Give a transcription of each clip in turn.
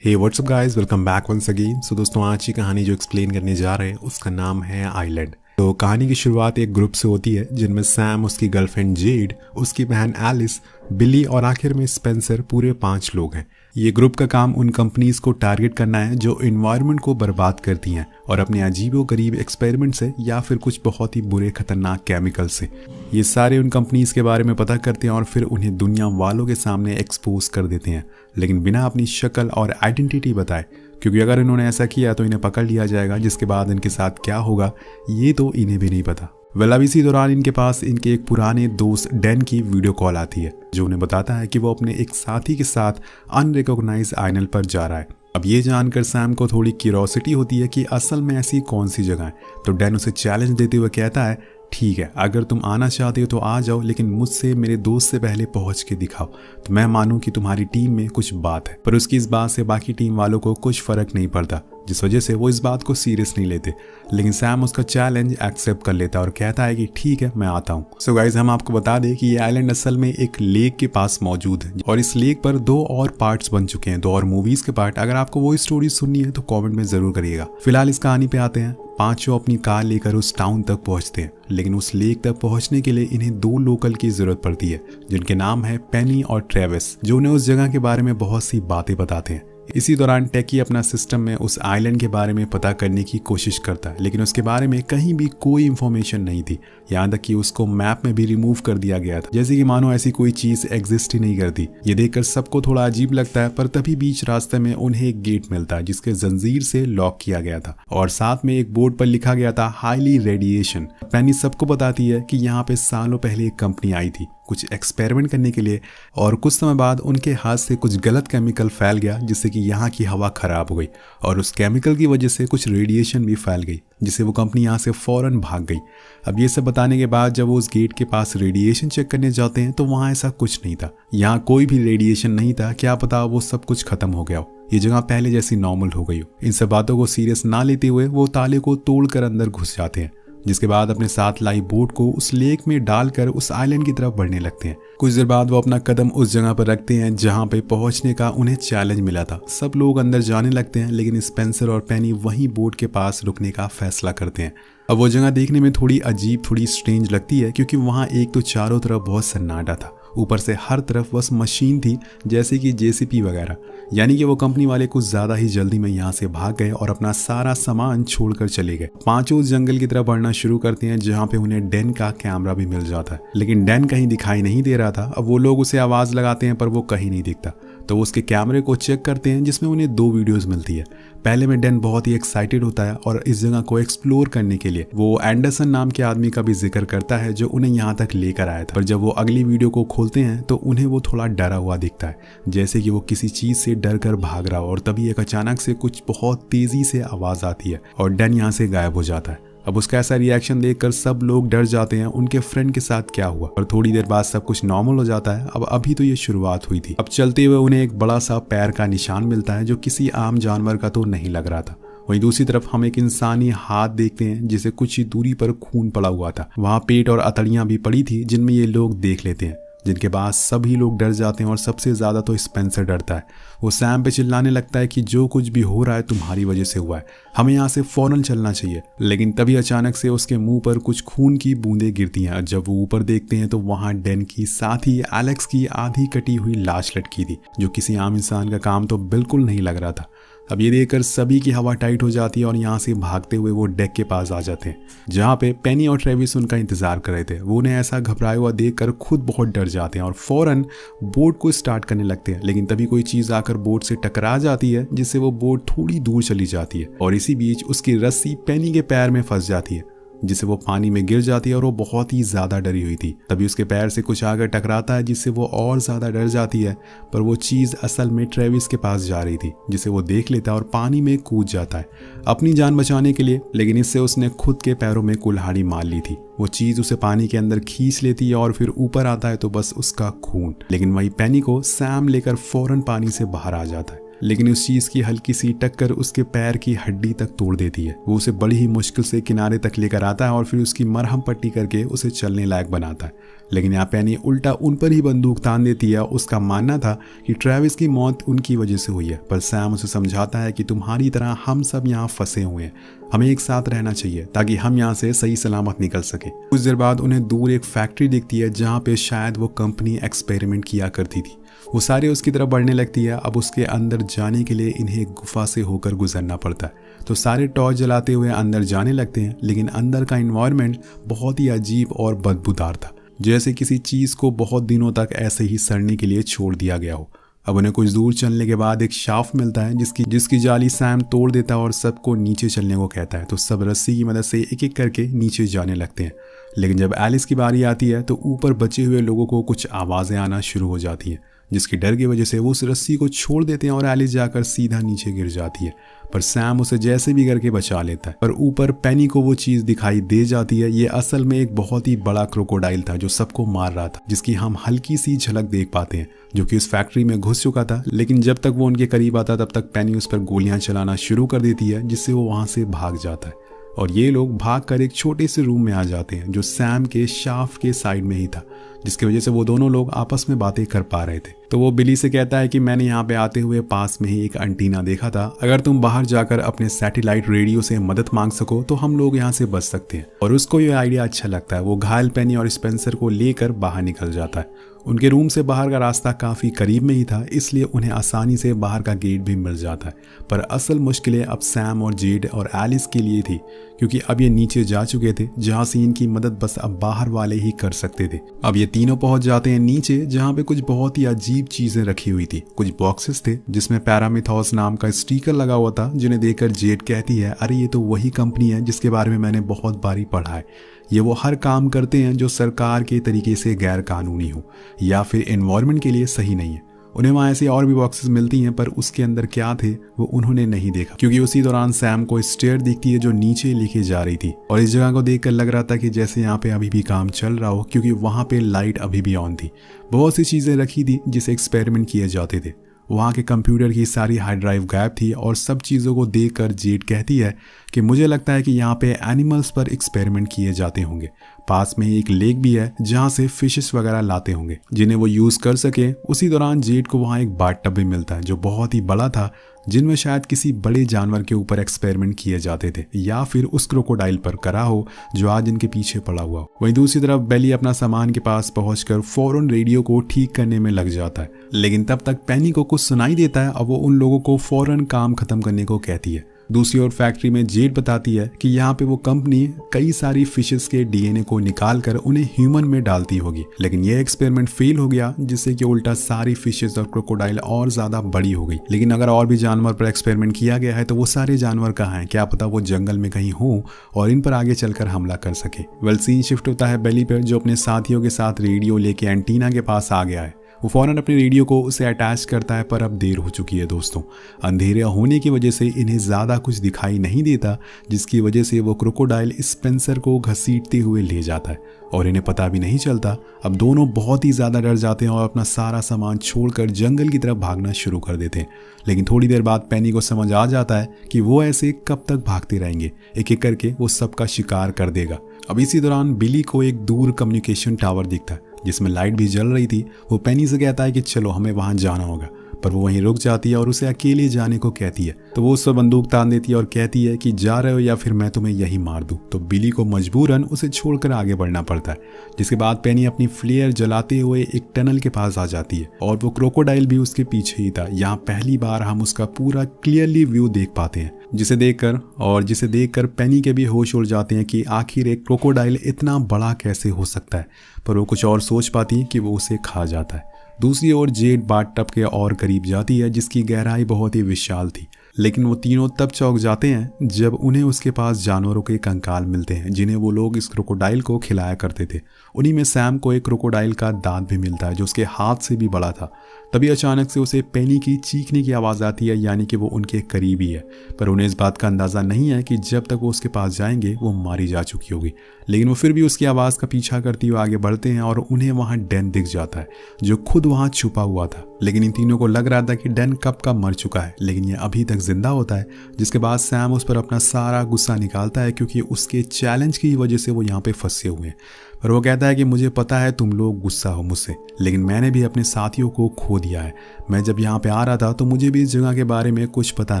हे what's up guys, welcome back once again. So दोस्तों, आज की कहानी जो एक्सप्लेन करने जा रहे हैं उसका नाम है आइलैंड। तो कहानी की शुरुआत एक ग्रुप से होती है जिनमें सैम, उसकी गर्लफ्रेंड जेड, उसकी बहन एलिस, बिली और आखिर में स्पेंसर, पूरे 5 लोग हैं। ये ग्रुप का काम उन कंपनीज को टारगेट करना है जो इन्वायरमेंट को बर्बाद करती हैं और अपने अजीबोगरीब एक्सपेरिमेंट से या फिर कुछ बहुत ही बुरे खतरनाक केमिकल से। ये सारे उन कंपनीज के बारे में पता करते हैं और फिर उन्हें दुनिया वालों के सामने एक्सपोज कर देते हैं, लेकिन बिना अपनी शक्ल और आइडेंटिटी बताए, क्योंकि अगर इन्होंने ऐसा किया तो इन्हें पकड़ लिया जाएगा, जिसके बाद इनके साथ क्या होगा ये तो इन्हें भी नहीं पता। अब इसी दौरान इनके पास इनके एक पुराने दोस्त डैन की वीडियो कॉल आती है जो उन्हें बताता है कि वो अपने एक साथी के साथ अनरिकॉग्नाइज आइलैंड पर जा रहा है। अब ये जानकर सैम को थोड़ी क्यूरियोसिटी होती है कि असल में ऐसी कौन सी जगह है, तो डैन उसे चैलेंज देते हुए कहता है, ठीक है, अगर तुम आना चाहते हो तो आ जाओ, लेकिन मुझसे मेरे दोस्त से पहले पहुंच के दिखाओ तो मैं मानूं कि तुम्हारी टीम में कुछ बात है। पर उसकी इस बात से बाकी टीम वालों को कुछ फर्क नहीं पड़ता, जिस वजह से वो इस बात को सीरियस नहीं लेते। लेकिन सैम उसका चैलेंज एक्सेप्ट कर लेता है और कहता है कि ठीक है, मैं आता हूँ। सो गाइज, हम आपको बता दें कि ये आइलैंड असल में एक लेक के पास मौजूद है और इस लेक पर 2 और पार्ट्स बन चुके हैं, 2 और मूवीज के पार्ट। अगर आपको वो स्टोरी सुननी है तो कॉमेंट में जरूर करिएगा। फिलहाल इस कहानी पे आते हैं। 5 अपनी कार लेकर उस टाउन तक पहुंचते हैं, लेकिन उस लेक तक पहुंचने के लिए इन्हें 2 लोकल की जरूरत पड़ती है जिनके नाम है पेनी और ट्रेविस, जो उन्हें उस जगह के बारे में बहुत सी बातें बताते हैं। इसी दौरान टेकी अपना सिस्टम में उस आइलैंड के बारे में पता करने की कोशिश करता है, लेकिन उसके बारे में कहीं भी कोई इंफॉर्मेशन नहीं थी। यहाँ तक कि उसको मैप में भी रिमूव कर दिया गया था, जैसे कि मानो ऐसी कोई चीज एग्जिस्ट ही नहीं करती। ये देखकर सबको थोड़ा अजीब लगता है, पर तभी बीच रास्ते में उन्हें एक गेट मिलता है जिसके जंजीर से लॉक किया गया था और साथ में एक बोर्ड पर लिखा गया था हाईली रेडिएशन। पेनी सबको बताती है कि यहाँ पे सालों पहले एक कंपनी आई थी कुछ एक्सपेरिमेंट करने के लिए, और कुछ समय बाद उनके हाथ से कुछ गलत केमिकल फैल गया जिससे कि यहाँ की हवा खराब हो गई और उस केमिकल की वजह से कुछ रेडिएशन भी फैल गई, जिससे वो कंपनी यहाँ से फौरन भाग गई। अब ये सब बताने के बाद जब वो उस गेट के पास रेडिएशन चेक करने जाते हैं तो वहाँ ऐसा कुछ नहीं था, यहाँ कोई भी रेडिएशन नहीं था। क्या पता वो सब कुछ खत्म हो गया हो, ये जगह पहले जैसी नॉर्मल हो गई हो। इन सब बातों को सीरियस ना लेते हुए वो ताले को तोड़कर अंदर घुस जाते हैं, जिसके बाद अपने साथ लाई बोट को उस लेक में डालकर उस आइलैंड की तरफ बढ़ने लगते हैं। कुछ देर बाद वो अपना कदम उस जगह पर रखते हैं जहां पे पहुंचने का उन्हें चैलेंज मिला था। सब लोग अंदर जाने लगते हैं, लेकिन स्पेंसर और पेनी वहीं बोट के पास रुकने का फैसला करते हैं। अब वो जगह देखने में थोड़ी अजीब, थोड़ी स्ट्रेंज लगती है, क्योंकि वहाँ एक तो चारों तरफ बहुत सन्नाटा था, ऊपर से हर तरफ बस मशीन थी, जैसे कि जेसीपी वगैरह। यानी कि वो कंपनी वाले कुछ ज्यादा ही जल्दी में यहाँ से भाग गए और अपना सारा सामान छोड़कर चले गए। 5 उस जंगल की तरफ बढ़ना शुरू करते हैं जहाँ पे उन्हें डैन का कैमरा भी मिल जाता है, लेकिन डैन कहीं दिखाई नहीं दे रहा था। अब वो लोग उसे आवाज लगाते हैं पर वो कहीं नहीं दिखता, तो वो उसके कैमरे को चेक करते हैं जिसमें उन्हें 2 वीडियोस मिलती है। पहले में डैन बहुत ही एक्साइटेड होता है और इस जगह को एक्सप्लोर करने के लिए वो एंडरसन नाम के आदमी का भी जिक्र करता है जो उन्हें यहाँ तक लेकर आया था। पर जब वो अगली वीडियो को खोलते हैं तो उन्हें वो थोड़ा डरा हुआ दिखता है, जैसे कि वो किसी चीज से डर कर भाग रहा हो। और तभी एक अचानक से कुछ बहुत तेजी से आवाज आती है और डैन यहाँ से गायब हो जाता है। अब उसका ऐसा रिएक्शन देखकर सब लोग डर जाते हैं उनके फ्रेंड के साथ क्या हुआ, और थोड़ी देर बाद सब कुछ नॉर्मल हो जाता है। अब अभी तो ये शुरुआत हुई थी। अब चलते हुए उन्हें एक बड़ा सा पैर का निशान मिलता है जो किसी आम जानवर का तो नहीं लग रहा था। वहीं दूसरी तरफ हम एक इंसानी हाथ देखते हैं जिसे कुछ ही दूरी पर खून पड़ा हुआ था। वहाँ पेट और अतड़ियां भी पड़ी थी जिनमें ये लोग देख लेते हैं, जिनके बाद सभी लोग डर जाते हैं और सबसे ज्यादा तो स्पेंसर डरता है। वो सैम पे चिल्लाने लगता है कि जो कुछ भी हो रहा है तुम्हारी वजह से हुआ है, हमें यहाँ से फौरन चलना चाहिए। लेकिन तभी अचानक से उसके मुंह पर कुछ खून की बूंदें गिरती हैं। जब वो ऊपर देखते हैं तो वहाँ डैन की साथ ही एलेक्स की आधी कटी हुई लाश लटकी थी, जो किसी आम इंसान का काम तो बिल्कुल नहीं लग रहा था। अब ये देखकर सभी की हवा टाइट हो जाती है और यहाँ से भागते हुए वो डेक के पास आ जाते हैं जहाँ पे पेनी और ट्रेविस उनका इंतजार कर रहे थे। वो उन्हें ऐसा घबराया हुआ देखकर खुद बहुत डर जाते हैं और फौरन बोट को स्टार्ट करने लगते हैं, लेकिन तभी कोई चीज आकर बोट से टकरा जाती है जिससे वो बोट थोड़ी दूर चली जाती है और इसी बीच उसकी रस्सी पेनी के पैर में फंस जाती है, जिससे वो पानी में गिर जाती है और वो बहुत ही ज्यादा डरी हुई थी। तभी उसके पैर से कुछ आकर टकराता है जिससे वो और ज्यादा डर जाती है, पर वो चीज असल में ट्रेविस के पास जा रही थी, जिसे वो देख लेता है और पानी में कूद जाता है अपनी जान बचाने के लिए। लेकिन इससे उसने खुद के पैरों में कुल्हाड़ी मार ली थी। वो चीज उसे पानी के अंदर खींच लेती है और फिर ऊपर आता है तो बस उसका खून। लेकिन वही पेनी को सैम लेकर फौरन पानी से बाहर आ जाता है। लेकिन उस चीज की हल्की सी टक्कर उसके पैर की हड्डी तक तोड़ देती है। वो उसे बड़ी ही मुश्किल से किनारे तक लेकर आता है और फिर उसकी मरहम पट्टी करके उसे चलने लायक बनाता है। लेकिन यहाँ पेनी उल्टा उन पर ही बंदूक तान देती है। उसका मानना था कि ट्रेविस की मौत उनकी वजह से हुई है, पर सैम उसे समझाता है कि तुम्हारी तरह हम सब यहाँ फंसे हुए हैं, हमें एक साथ रहना चाहिए ताकि हम यहाँ से सही सलामत निकल सके। कुछ देर बाद उन्हें दूर एक फैक्ट्री दिखती है जहाँ पे शायद वो कंपनी एक्सपेरिमेंट किया करती थी। वो सारे उसकी तरफ बढ़ने लगती है। अब उसके अंदर जाने के लिए इन्हें एक गुफा से होकर गुजरना पड़ता है। तो सारे टॉर्च जलाते हुए अंदर जाने लगते हैं, लेकिन अंदर का इन्वायरमेंट बहुत ही अजीब और बदबूदार था, जैसे किसी चीज को बहुत दिनों तक ऐसे ही सड़ने के लिए छोड़ दिया गया हो। अब उन्हें कुछ दूर चलने के बाद एक शाफ्ट मिलता है जिसकी जाली सैम तोड़ देता है और सबको नीचे चलने को कहता है। तो सब रस्सी की मदद से एक एक करके नीचे जाने लगते हैं। लेकिन जब एलिस की बारी आती है तो ऊपर बचे हुए लोगों को कुछ आवाज़ें आना शुरू हो जाती हैं, जिसकी डर की वजह से वो उस रस्सी को छोड़ देते हैं और एलिस जाकर सीधा नीचे गिर जाती है। पर सैम उसे जैसे भी करके बचा लेता है। पर ऊपर पेनी को वो चीज़ दिखाई दे जाती है। ये असल में एक बहुत ही बड़ा क्रोकोडाइल था जो सबको मार रहा था, जिसकी हम हल्की सी झलक देख पाते हैं, जो कि उस फैक्ट्री में घुस चुका था। लेकिन जब तक वो उनके करीब आता तब तक पेनी उस पर गोलियां चलाना शुरू कर देती है, जिससे वो वहां से भाग जाता है। और ये लोग भागकर एक छोटे से रूम में आ जाते हैं जो सैम के शाफ्ट के साइड में ही था, जिसकी वजह से वो दोनों लोग आपस में बातें कर पा रहे थे। तो वो बिली से कहता है कि मैंने यहाँ पे आते हुए पास में ही एक एंटीना देखा था, अगर तुम बाहर जाकर अपने सैटेलाइट रेडियो से मदद मांग सको तो हम लोग यहाँ से बच सकते हैं। और उसको ये आइडिया अच्छा लगता है। वो घायल पेनी और स्पेंसर को लेकर बाहर निकल जाता है। उनके रूम से बाहर का रास्ता काफ़ी करीब में ही था, इसलिए उन्हें आसानी से बाहर का गेट भी मिल जाता है। पर असल मुश्किलें अब सैम और जेड और एलिस के लिए थी, क्योंकि अब ये नीचे जा चुके थे जहाँ से इनकी मदद बस अब बाहर वाले ही कर सकते थे। अब ये तीनों पहुंच जाते हैं नीचे, जहाँ पे कुछ बहुत ही अजीब चीज़ें रखी हुई थी। कुछ बॉक्सेस थे जिसमें पैरामिथॉस नाम का स्टिकर लगा हुआ था, जिन्हें देखकर जेड कहती है, अरे ये तो वही कंपनी है जिसके बारे में मैंने बहुत बारी पढ़ा है। ये वो हर काम करते हैं जो सरकार के तरीके से गैर कानूनी हो या फिर एनवायरनमेंट के लिए सही नहीं है। उन्हें वहाँ ऐसे और भी बॉक्सेस मिलती हैं, पर उसके अंदर क्या थे वो उन्होंने नहीं देखा, क्योंकि उसी दौरान सैम को स्टेयर दिखती है जो नीचे लेके जा रही थी। और इस जगह को देखकर लग रहा था कि जैसे यहाँ पे अभी भी काम चल रहा हो, क्योंकि वहाँ पे लाइट अभी भी ऑन थी। बहुत सी चीज़ें रखी थी जिसे एक्सपेरिमेंट किए जाते थे। वहाँ के कंप्यूटर की सारी हार्ड ड्राइव गायब थी। और सब चीज़ों को देखकर जेड कहती है कि मुझे लगता है कि यहाँ पे एनिमल्स पर एक्सपेरिमेंट किए जाते होंगे। पास में ही एक लेक भी है जहाँ से फिशेस वगैरह लाते होंगे जिन्हें वो यूज़ कर सके। उसी दौरान जेड को वहाँ एक बाथ टब भी मिलता है जो बहुत ही बड़ा था, जिनमें शायद किसी बड़े जानवर के ऊपर एक्सपेरिमेंट किए जाते थे, या फिर उस क्रोकोडाइल पर करा हो जो आज इनके पीछे पड़ा हुआ हो। वहीं दूसरी तरफ बेली अपना सामान के पास पहुंचकर फौरन रेडियो को ठीक करने में लग जाता है। लेकिन तब तक पेनी को कुछ सुनाई देता है और वो उन लोगों को फौरन काम खत्म करने को कहती है। दूसरी ओर फैक्ट्री में जेड बताती है कि यहाँ पे वो कंपनी कई सारी फिशेस के डीएनए को निकाल कर उन्हें ह्यूमन में डालती होगी, लेकिन ये एक्सपेरिमेंट फेल हो गया, जिससे कि उल्टा सारी फिशेस और क्रोकोडाइल और ज्यादा बड़ी हो गई। लेकिन अगर और भी जानवर पर एक्सपेरिमेंट किया गया है तो वो सारे जानवर कहाँ हैं, क्या पता वो जंगल में कहीं हो और इन पर आगे चलकर हमला कर सके। वेल सीन शिफ्ट होता है बेली पर, जो अपने साथियों के साथ रेडियो लेके एंटीना के पास आ गया है। वो फौरन अपने रेडियो को उसे अटैच करता है, पर अब देर हो चुकी है दोस्तों। अंधेरे होने की वजह से इन्हें ज़्यादा कुछ दिखाई नहीं देता, जिसकी वजह से वो क्रोकोडाइल स्पेंसर को घसीटते हुए ले जाता है और इन्हें पता भी नहीं चलता। अब दोनों बहुत ही ज़्यादा डर जाते हैं और अपना सारा सामान छोड़कर जंगल की तरफ भागना शुरू कर देते हैं। लेकिन थोड़ी देर बाद पेनी को समझ आ जाता है कि वो ऐसे कब तक भागते रहेंगे, एक एक करके वो सबका शिकार कर देगा। अब इसी दौरान बिली को एक दूर कम्युनिकेशन टावर दिखता है जिसमें लाइट भी जल रही थी। वो पेनी से कहता है कि चलो हमें वहां जाना होगा, पर वो वहीं रुक जाती है और उसे अकेले जाने को कहती है। तो वो उस पर बंदूक तान देती है और कहती है कि जा रहे हो या फिर मैं तुम्हें यही मार दूं। तो बिली को मजबूरन उसे छोड़कर आगे बढ़ना पड़ता है, जिसके बाद पेनी अपनी फ्लेयर जलाते हुए एक टनल के पास आ जाती है और वो क्रोकोडाइल भी उसके पीछे ही था। यहाँ पहली बार हम उसका पूरा क्लियरली व्यू देख पाते हैं, जिसे देखकर पेनी के भी होश उड़ जाते हैं कि आखिर एक क्रोकोडाइल इतना बड़ा कैसे हो सकता है। पर वो कुछ और सोच पाती है कि वो उसे खा जाता है। दूसरी ओर जेड बाथ टब के और करीब जाती है, जिसकी गहराई बहुत ही विशाल थी। लेकिन वो तीनों तब चौंक जाते हैं जब उन्हें उसके पास जानवरों के कंकाल मिलते हैं, जिन्हें वो लोग इस क्रोकोडाइल को खिलाया करते थे। उन्हीं में सैम को एक क्रोकोडाइल का दांत भी मिलता है जो उसके हाथ से भी बड़ा था। तभी अचानक से उसे पेनी की चीखने की आवाज़ आती है, यानी कि वो उनके करीब ही है। पर उन्हें इस बात का अंदाज़ा नहीं है कि जब तक वो उसके पास जाएंगे वो मारी जा चुकी होगी। लेकिन वो फिर भी उसकी आवाज़ का पीछा करते हुए आगे बढ़ते हैं और उन्हें वहाँ डैन दिख जाता है, जो खुद वहाँ छुपा हुआ था। लेकिन इन तीनों को लग रहा था कि डैन कब का मर चुका है, लेकिन ये अभी तक जिंदा होता है। जिसके बाद सैम उस पर अपना सारा गुस्सा निकालता है, क्योंकि उसके चैलेंज की वजह से वो यहाँ पे फंसे हुए हैं। पर वो कहता है कि मुझे पता है तुम लोग गुस्सा हो मुझसे, लेकिन मैंने भी अपने साथियों को खो दिया है। मैं जब यहाँ पे आ रहा था तो मुझे भी इस जगह के बारे में कुछ पता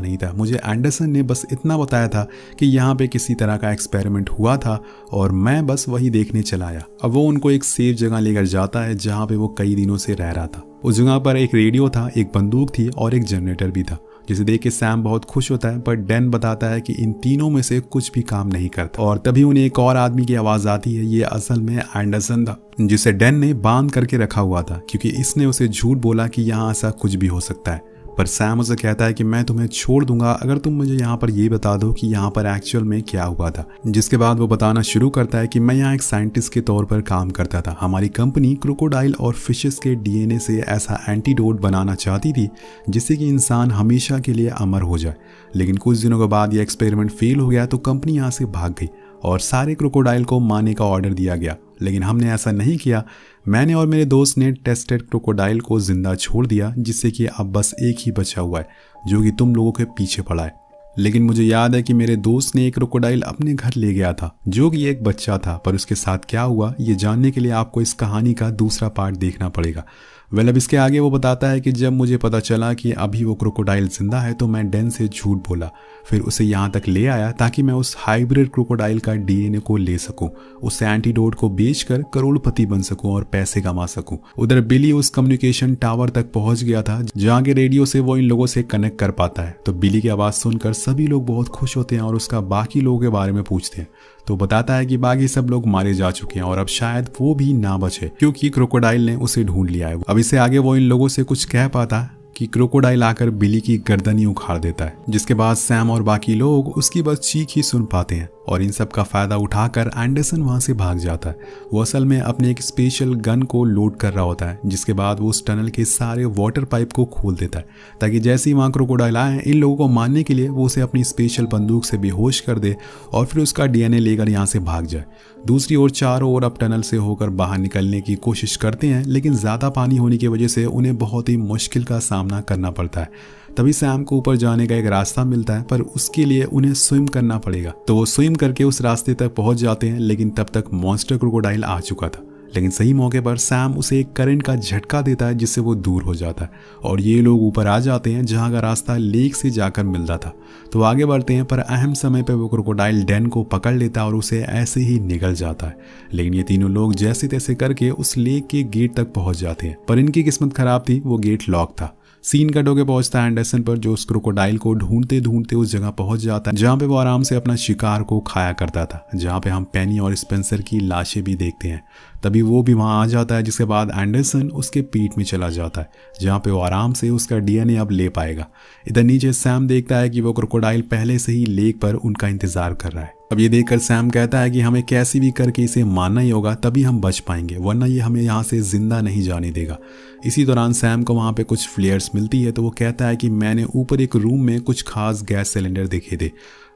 नहीं था। मुझे एंडरसन ने बस इतना बताया था कि यहाँ पे किसी तरह का एक्सपेरिमेंट हुआ था और मैं बस वही देखने चला आया। अब वो उनको एक सेफ जगह लेकर जाता है जहाँ पे वो कई दिनों से रह रहा था। उस जगह पर एक रेडियो था, एक बंदूक थी और एक जनरेटर भी था, जिसे देख के सैम बहुत खुश होता है। पर डैन बताता है कि इन तीनों में से कुछ भी काम नहीं करता। और तभी उन्हें एक और आदमी की आवाज़ आती है। ये असल में एंडरसन था, जिसे डैन ने बांध करके रखा हुआ था, क्योंकि इसने उसे झूठ बोला कि यहाँ ऐसा कुछ भी हो सकता है। पर सैम उसे कहता है कि मैं तुम्हें छोड़ दूंगा अगर तुम मुझे यहाँ पर ये बता दो कि यहाँ पर एक्चुअल में क्या हुआ था। जिसके बाद वो बताना शुरू करता है कि मैं यहाँ एक साइंटिस्ट के तौर पर काम करता था। हमारी कंपनी क्रोकोडाइल और फिशेस के डीएनए से ऐसा एंटीडोट बनाना चाहती थी जिससे कि इंसान हमेशा के लिए अमर हो जाए। लेकिन कुछ दिनों के बाद ये एक्सपेरिमेंट फेल हो गया तो कंपनी यहाँ से भाग गई और सारे क्रोकोडाइल को मारने का ऑर्डर दिया गया। लेकिन हमने ऐसा नहीं किया। मैंने और मेरे दोस्त ने टेस्टेड क्रोकोडाइल को जिंदा छोड़ दिया, जिससे कि अब बस एक ही बचा हुआ है जो कि तुम लोगों के पीछे पड़ा है। लेकिन मुझे याद है कि मेरे दोस्त ने एक क्रोकोडाइल अपने घर ले गया था जो कि एक बच्चा था, पर उसके साथ क्या हुआ ये जानने के लिए आपको इस कहानी का दूसरा पार्ट देखना पड़ेगा। अब इसके आगे वो बताता है कि जब मुझे पता चला कि अभी वो क्रोकोडाइल जिंदा है तो मैं डैन से झूठ बोला, फिर उसे यहाँ तक ले आया ताकि मैं उस हाइब्रिड क्रोकोडाइल का डीएनए को ले सकूं, उससे एंटीडोट को बेचकर करोड़पति बन सकूं और पैसे कमा सकूं। उधर बिली उस कम्युनिकेशन टावर तक पहुंच गया था जहाँ के रेडियो से वो इन लोगों से कनेक्ट कर पाता है। तो बिली की आवाज़ सुनकर सभी लोग बहुत खुश होते हैं और उसका बाकी लोगों के बारे में पूछते हैं। तो बताता है कि बाकी सब लोग मारे जा चुके हैं और अब शायद वो भी ना बचे, क्योंकि क्रोकोडाइल ने उसे ढूंढ लिया है। अब इससे आगे वो इन लोगों से कुछ कह पाता है कि क्रोकोडाइल आकर बिली की गर्दन ही उखाड़ देता है। जिसके बाद सैम और बाकी लोग उसकी बस चीख ही सुन पाते हैं और इन सब का फायदा उठाकर एंडरसन वहां से भाग जाता है। वो असल में अपने एक स्पेशल गन को लोड कर रहा होता है। जिसके बाद वो उस टनल के सारे वाटर पाइप को खोल देता है ताकि जैसे ही वहां क्रोकोडाइल आए इन लोगों को मारने के लिए वो उसे अपनी स्पेशल बंदूक से बेहोश कर दे और फिर उसका डीएनए लेकर यहाँ से भाग जाए। दूसरी ओर चारों ओर अब टनल से होकर बाहर निकलने की कोशिश करते हैं, लेकिन ज़्यादा पानी होने की वजह से उन्हें बहुत ही मुश्किल का सामना करना पड़ता है। तभी सैम को ऊपर जाने का एक रास्ता मिलता है, पर उसके लिए उन्हें स्विम करना पड़ेगा। तो वो स्विम करके उस रास्ते तक पहुंच जाते हैं, लेकिन तब तक मॉन्स्टर क्रोकोडाइल आ चुका था। लेकिन सही मौके पर सैम उसे एक करंट का झटका देता है जिससे वो दूर हो जाता है और ये लोग ऊपर आ जाते हैं जहां का रास्ता लेक से जाकर मिलता था। तो आगे बढ़ते हैं, पर अहम समय पर वो क्रोकोडाइल डैन को पकड़ लेता है और उसे ऐसे ही निगल जाता है। लेकिन ये तीनों लोग जैसे तैसे करके उस लेक के गेट तक पहुंच जाते हैं, पर इनकी किस्मत खराब थी, वो गेट लॉक था। सीन कट होकर पहुंचता है एंडरसन पर, जो उस क्रोकोडाइल को ढूंढते ढूंढते उस जगह पहुंच जाता है जहां पे वो आराम से अपना शिकार को खाया करता था, जहां पे हम पेनी और स्पेंसर की लाशें भी देखते हैं। तभी वो भी वहां आ जाता है, जिसके बाद एंडरसन उसके पीठ में चला जाता है जहां पे वो आराम से उसका डीएनए अब ले पाएगा। इधर नीचे सैम देखता है कि वो क्रोकोडाइल पहले से ही लेक पर उनका इंतजार कर रहा है। अब ये देखकर सैम कहता है कि हमें कैसी भी करके इसे मारना ही होगा, तभी हम बच पाएंगे, वरना ये हमें यहाँ से जिंदा नहीं जाने देगा। इसी दौरान सैम को वहाँ पे कुछ फ्लेयर्स मिलती है, तो वो कहता है कि मैंने ऊपर एक रूम में कुछ खास गैस सिलेंडर देखे थे।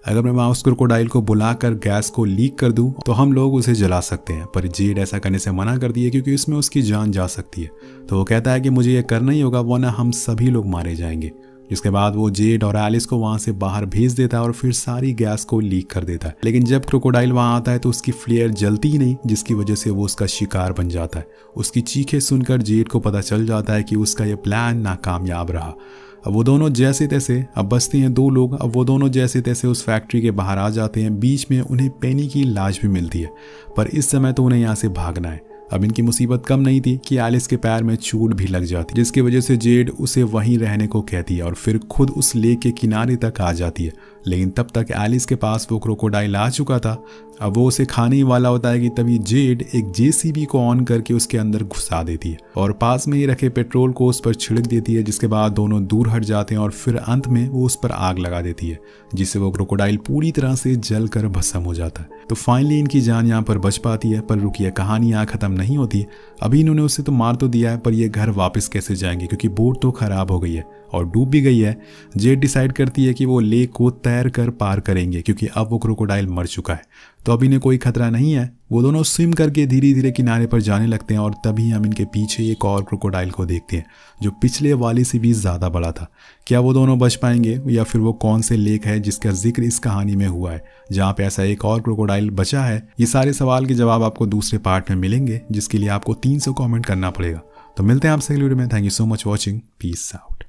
अगर मैं वहाँ उस क्रोकोडाइल को बुलाकर गैस को लीक कर दूं तो हम लोग उसे जला सकते हैं। पर जेड ऐसा करने से मना कर दिए क्योंकि इसमें उसकी जान जा सकती है। तो वो कहता है कि मुझे ये करना ही होगा, वरना हम सभी लोग मारे जाएंगे। जिसके बाद वो जेड और एलिस को वहां से बाहर भेज देता है और फिर सारी गैस को लीक कर देता है। लेकिन जब क्रोकोडाइल वहां आता है तो उसकी फ्लेयर जलती ही नहीं, जिसकी वजह से वो उसका शिकार बन जाता है। उसकी चीखें सुनकर जेड को पता चल जाता है कि उसका ये प्लान नाकामयाब रहा। अब वो दोनों जैसे तैसे, अब बचते हैं दो लोग, अब वो दोनों जैसे तैसे उस फैक्ट्री के बाहर आ जाते हैं। बीच में उन्हें पेनी की लाश भी मिलती है, पर इस समय तो उन्हें यहाँ से भागना है। अब इनकी मुसीबत कम नहीं थी कि एलिस के पैर में चोट भी लग जाती, जिसकी वजह से जेड उसे वहीं रहने को कहती है और फिर खुद उस लेक के किनारे तक आ जाती है। लेकिन तब तक एलिस के पास वो क्रोकोडाइल आ चुका था। अब वो उसे खाने ही वाला होता है कि तभी जेड एक जेसीबी को ऑन करके उसके अंदर घुसा देती है और पास में ही रखे पेट्रोल को उस पर छिड़क देती है। जिसके बाद दोनों दूर हट जाते हैं और फिर अंत में वो उस पर आग लगा देती है, जिससे वो क्रोकोडाइल पूरी तरह से जलकर भस्म हो जाता है। तो फाइनली इनकी जान यहाँ पर बच पाती है। पर रुकिए, कहानी यहाँ खत्म नहीं होती। अभी इन्होंने उसे तो मार तो दिया है, पर ये घर वापस कैसे जाएंगे क्योंकि बोट तो ख़राब हो गई है और डूब भी गई है। जेड डिसाइड करती है कि वो लेक को तैर कर पार करेंगे क्योंकि अब वो क्रोकोडाइल मर चुका है, तो अभी इन्हें कोई खतरा नहीं है। वो दोनों स्विम करके धीरे धीरे किनारे पर जाने लगते हैं और तभी हम इनके पीछे एक और क्रोकोडाइल को देखते हैं जो पिछले वाले से भी ज़्यादा बड़ा था। क्या वो दोनों बच पाएंगे या फिर वो कौन से लेक है जिसका जिक्र इस कहानी में हुआ है जहाँ पे ऐसा एक और क्रोकोडाइल बचा है? ये सारे सवाल के जवाब आपको दूसरे पार्ट में मिलेंगे, जिसके लिए आपको 300 कमेंट करना पड़ेगा। तो मिलते हैं आपसे अगली वीडियो में। Thank you so much watching. Peace out.